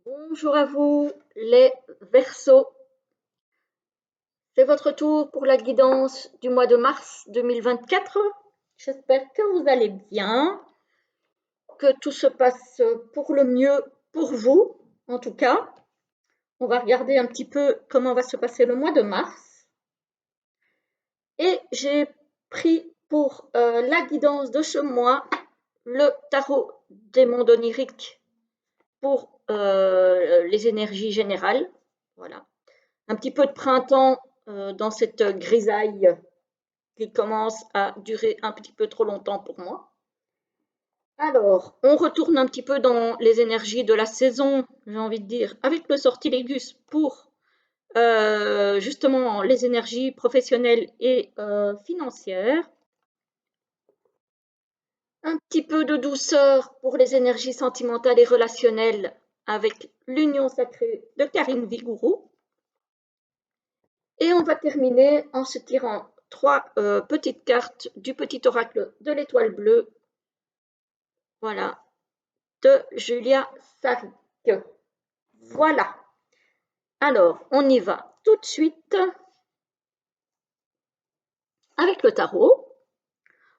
Bonjour à vous, les Verseaux. C'est votre tour pour la guidance du mois de mars 2024. J'espère que vous allez bien, que tout se passe pour le mieux pour vous, en tout cas. On va regarder un petit peu comment va se passer le mois de mars. Et j'ai pris pour la guidance de ce mois le tarot des mondes oniriques pour les énergies générales. Voilà. Un petit peu de printemps dans cette grisaille qui commence à durer un petit peu trop longtemps pour moi. Alors, on retourne un petit peu dans les énergies de la saison, j'ai envie de dire, avec le sortilégus pour justement les énergies professionnelles et financières. Un petit peu de douceur pour les énergies sentimentales et relationnelles avec l'union sacrée de Karine Vigourou. Et on va terminer en se tirant trois petites cartes du petit oracle de l'étoile bleue. Voilà, de Julia Sarik. Voilà. Alors, on y va tout de suite avec le tarot.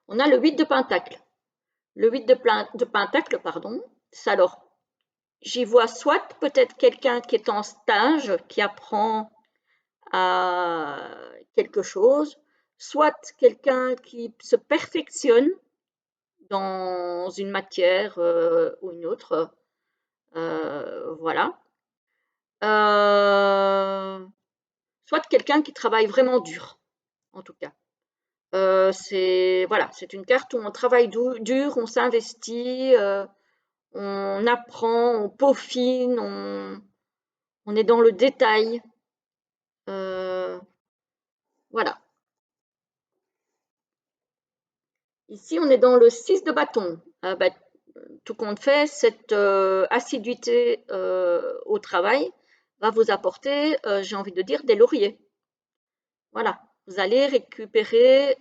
On a le 8 de Pentacle. Le 8 de Pentacle, pardon. Alors, j'y vois soit peut-être quelqu'un qui est en stage, qui apprend à quelque chose, soit quelqu'un qui se perfectionne dans une matière ou une autre. Voilà. Soit quelqu'un qui travaille vraiment dur, en tout cas. C'est voilà, c'est une carte où on travaille dur, on s'investit, on apprend, on peaufine, on est dans le détail. Voilà. Ici, on est dans le 6 de bâton. Bah, tout compte fait, cette assiduité au travail va vous apporter, j'ai envie de dire, des lauriers. Voilà, vous allez récupérer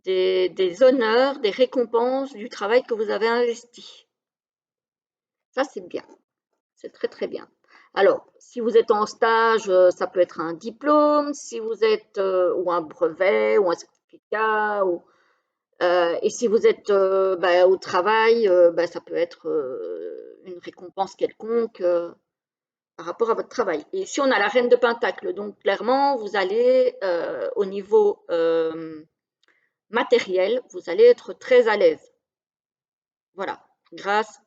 des honneurs, des récompenses du travail que vous avez investi. Ça, c'est bien, c'est très très bien. Alors, si vous êtes en stage, ça peut être un diplôme, si vous êtes ou un brevet ou un certificat, et si vous êtes bah, au travail, bah, ça peut être une récompense quelconque par rapport à votre travail. Et ici, on a la reine de Pentacle. Donc, clairement, vous allez, au niveau matériel, vous allez être très à l'aise. Voilà, grâce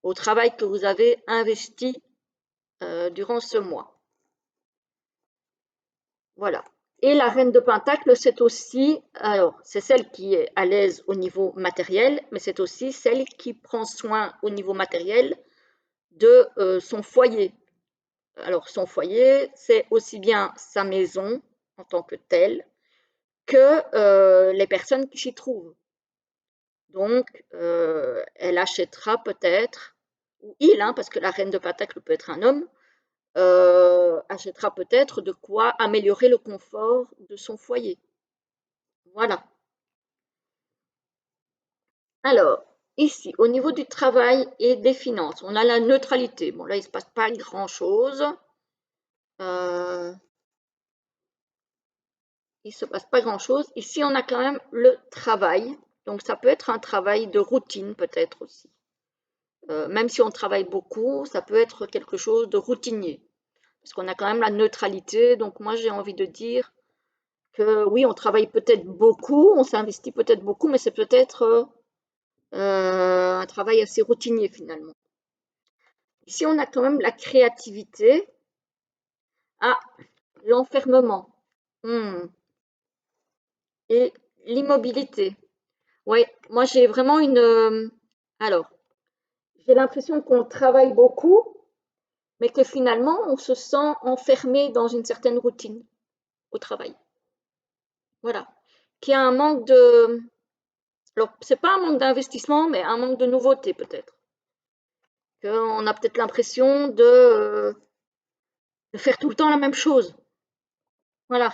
au travail que vous avez investi durant ce mois. Voilà. Et la reine de Pentacle, c'est aussi, alors, c'est celle qui est à l'aise au niveau matériel, mais c'est aussi celle qui prend soin au niveau matériel de son foyer. Alors, son foyer, c'est aussi bien sa maison en tant que telle que les personnes qui s'y trouvent. Donc, elle achètera peut-être, ou il, hein, parce que la reine de Pentacle peut être un homme, achètera peut-être de quoi améliorer le confort de son foyer. Voilà. Alors, ici, au niveau du travail et des finances, on a la neutralité. Bon, là, il ne se passe pas grand-chose. Il ne se passe pas grand-chose. Ici, on a quand même le travail. Donc, ça peut être un travail de routine, peut-être aussi. Même si on travaille beaucoup, ça peut être quelque chose de routinier. Parce qu'on a quand même la neutralité. Donc, moi, j'ai envie de dire que oui, on travaille peut-être beaucoup, on s'investit peut-être beaucoup, mais c'est peut-être un travail assez routinier finalement. Ici, on a quand même la créativité. Ah, l'enfermement. Hmm. Et l'immobilité. Oui, moi j'ai vraiment une. Alors, j'ai l'impression qu'on travaille beaucoup, mais que finalement on se sent enfermé dans une certaine routine au travail. Voilà. Qu'il y a un manque de. Alors, c'est pas un manque d'investissement, mais un manque de nouveauté peut-être. Qu'on a peut-être l'impression de faire tout le temps la même chose. Voilà.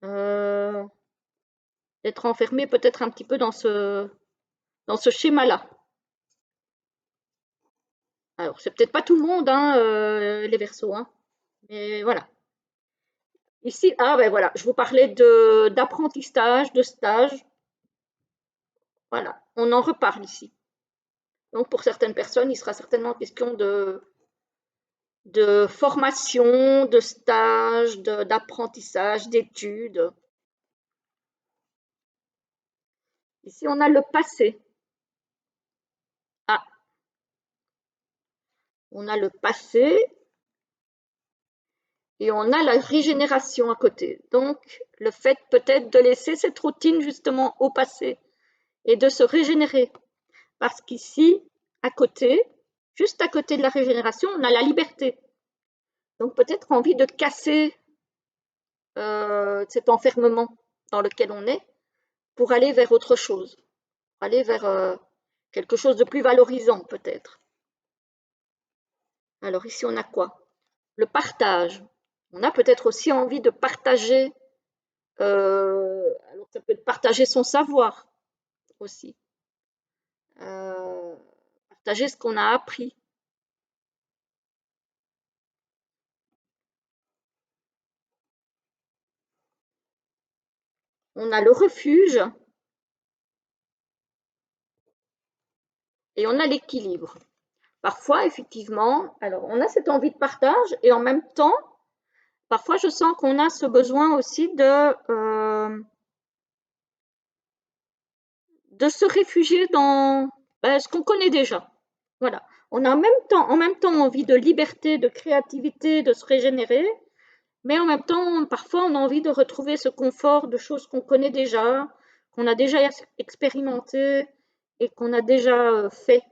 Euh, D'être enfermé peut-être un petit peu dans ce schéma-là. Alors, c'est peut-être pas tout le monde, hein, les Verseaux, hein, mais voilà. Ici, ah ben voilà, je vous parlais d'apprentissage, de stage. Voilà, on en reparle ici. Donc, pour certaines personnes, il sera certainement question de formation, de stage, d'apprentissage, d'études. Ici, on a le passé. Ah, on a le passé et on a la régénération à côté. Donc, le fait peut-être de laisser cette routine justement au passé et de se régénérer. Parce qu'ici, à côté, juste à côté de la régénération, on a la liberté. Donc, peut-être envie de casser cet enfermement dans lequel on est pour aller vers autre chose, pour aller vers quelque chose de plus valorisant peut-être. Alors ici, on a quoi? Le partage. On a peut-être aussi envie de partager, alors ça peut être partager son savoir aussi, euh, partager ce qu'on a appris. On a le refuge et on a l'équilibre. Parfois, effectivement, alors on a cette envie de partage et en même temps, parfois je sens qu'on a ce besoin aussi de se réfugier dans ce qu'on connaît déjà. Voilà. On a en même temps envie de liberté, de créativité, de se régénérer, mais en même temps, parfois, on a envie de retrouver ce confort de choses qu'on connaît déjà, qu'on a déjà expérimenté et qu'on a déjà fait.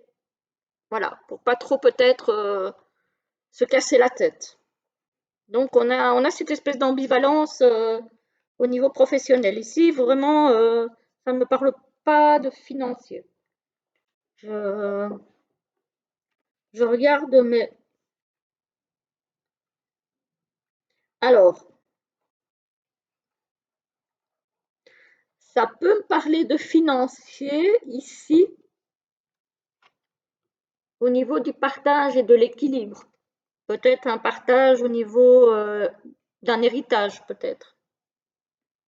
Voilà, pour pas trop peut-être se casser la tête. Donc, on a cette espèce d'ambivalence au niveau professionnel. Ici, vraiment, ça ne me parle pas de financier. Je, je regarde, mais alors, ça peut me parler de financier ici au niveau du partage et de l'équilibre. Peut-être un partage au niveau d'un héritage, peut-être,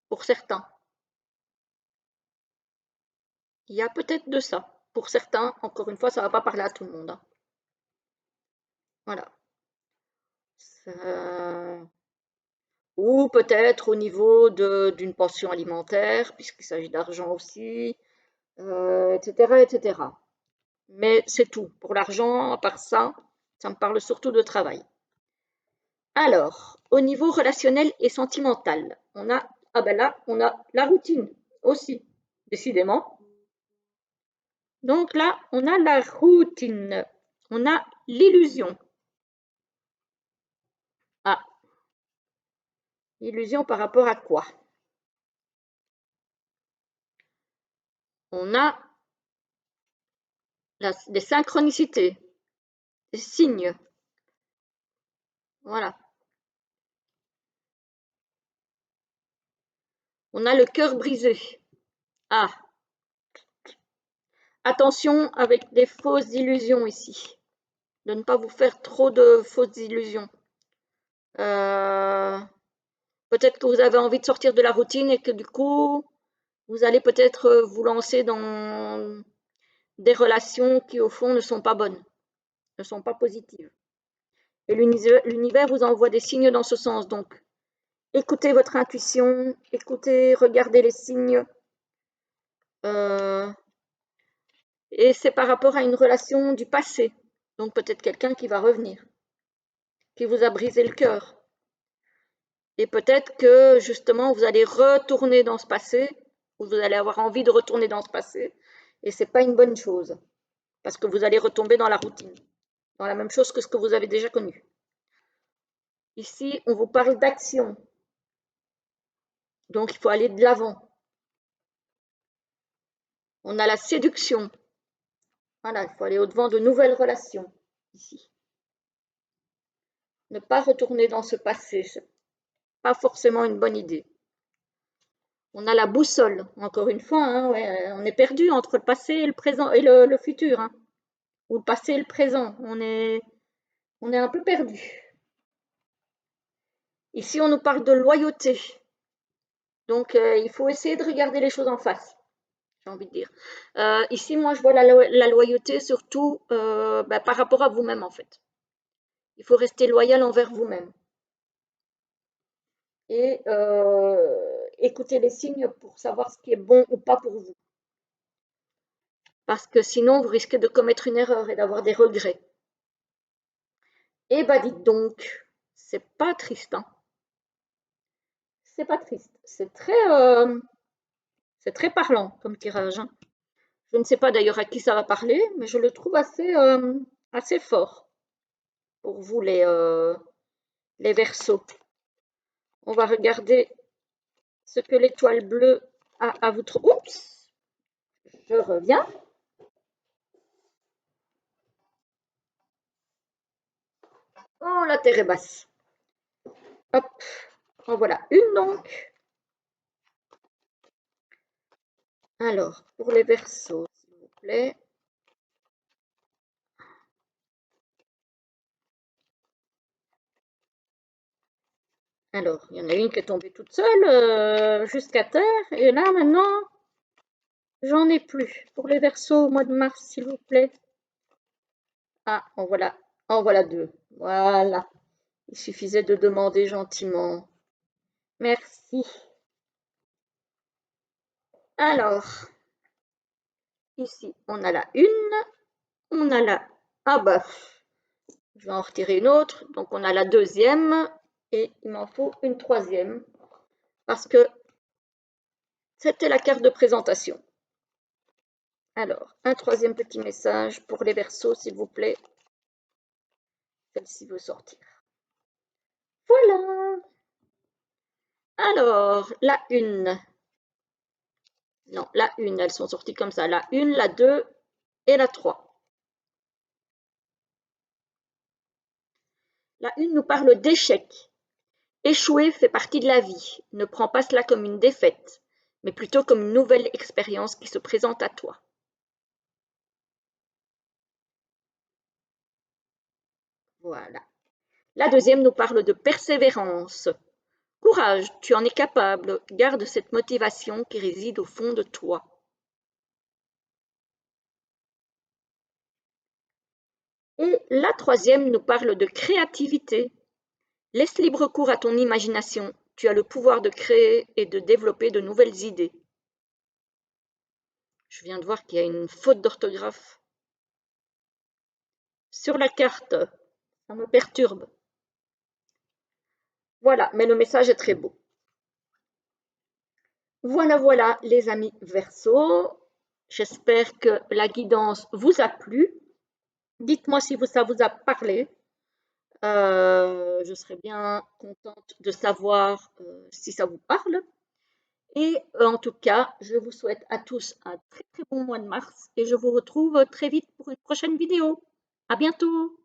pour certains. Il y a peut-être de ça. Pour certains, encore une fois, ça ne va pas parler à tout le monde, hein. Voilà. Ça- Ou peut-être au niveau d'une pension alimentaire, puisqu'il s'agit d'argent aussi, etc., etc. Mais c'est tout. Pour l'argent, à part ça, ça me parle surtout de travail. Alors, au niveau relationnel et sentimental, on a, ah ben là, on a la routine aussi, décidément. Donc là, on a la routine, on a l'illusion. Ah, illusion par rapport à quoi? On a des synchronicités, des signes. Voilà. On a le cœur brisé. Ah, attention avec des fausses illusions ici. De ne pas vous faire trop de fausses illusions. Euh, Peut-être que vous avez envie de sortir de la routine et que du coup, vous allez peut-être vous lancer dans des relations qui, au fond, ne sont pas bonnes, ne sont pas positives. Et l'univers vous envoie des signes dans ce sens. Donc, écoutez votre intuition, écoutez, regardez les signes. Euh, et c'est par rapport à une relation du passé. Donc, peut-être quelqu'un qui va revenir, qui vous a brisé le cœur. Et peut-être que justement, vous allez retourner dans ce passé, ou vous allez avoir envie de retourner dans ce passé, et ce n'est pas une bonne chose, parce que vous allez retomber dans la routine, dans la même chose que ce que vous avez déjà connu. Ici, on vous parle d'action, donc il faut aller de l'avant. On a la séduction, voilà, il faut aller au-devant de nouvelles relations, ici. Ne pas retourner dans ce passé, ce n'est pas forcément une bonne idée. On a la boussole, encore une fois, hein, ouais, on est perdu entre le passé et le présent et le futur, hein. ou le passé et le présent. On est un peu perdu. Ici, on nous parle de loyauté. Donc, il faut essayer de regarder les choses en face, j'ai envie de dire. Ici, moi, je vois la loyauté surtout par rapport à vous-même, en fait. Il faut rester loyal envers vous-même et écouter les signes pour savoir ce qui est bon ou pas pour vous. Parce que sinon, vous risquez de commettre une erreur et d'avoir des regrets. Eh ben, dites donc, c'est pas triste, hein. C'est pas triste. C'est très parlant comme tirage, hein. Je ne sais pas d'ailleurs à qui ça va parler, mais je le trouve assez fort pour vous les Verseaux. On va regarder ce que l'étoile bleue a à vous trouver. Oups, je reviens. Oh, la terre est basse. Hop, en voilà une donc. Alors, pour les Verseaux, s'il vous plaît. Alors, il y en a une qui est tombée toute seule jusqu'à terre. Et là, maintenant, j'en ai plus. Pour les Verseaux au mois de mars, s'il vous plaît. Ah, en voilà deux. Voilà. Il suffisait de demander gentiment. Merci. Alors, ici, on a la une. On a la... Ah bah, je vais en retirer une autre. Donc, on a la deuxième. Et il m'en faut une troisième. Parce que c'était la carte de présentation. Alors, un troisième petit message pour les Verseaux, s'il vous plaît. Celle-ci veut sortir. Voilà. Alors, la une. Non, la une, elles sont sorties comme ça. La une, la 2 et la 3. La une nous parle d'échec. Échouer fait partie de la vie. Ne prends pas cela comme une défaite, mais plutôt comme une nouvelle expérience qui se présente à toi. Voilà. La deuxième nous parle de persévérance. Courage, tu en es capable. Garde cette motivation qui réside au fond de toi. Et la troisième nous parle de créativité. Laisse libre cours à ton imagination. Tu as le pouvoir de créer et de développer de nouvelles idées. Je viens de voir qu'il y a une faute d'orthographe sur la carte. Ça me perturbe. Voilà, mais le message est très beau. Voilà, voilà, les amis Verseaux. J'espère que la guidance vous a plu. Dites-moi si ça vous a parlé. Je serais bien contente de savoir si ça vous parle. Et en tout cas, je vous souhaite à tous un très très bon mois de mars et je vous retrouve très vite pour une prochaine vidéo. À bientôt!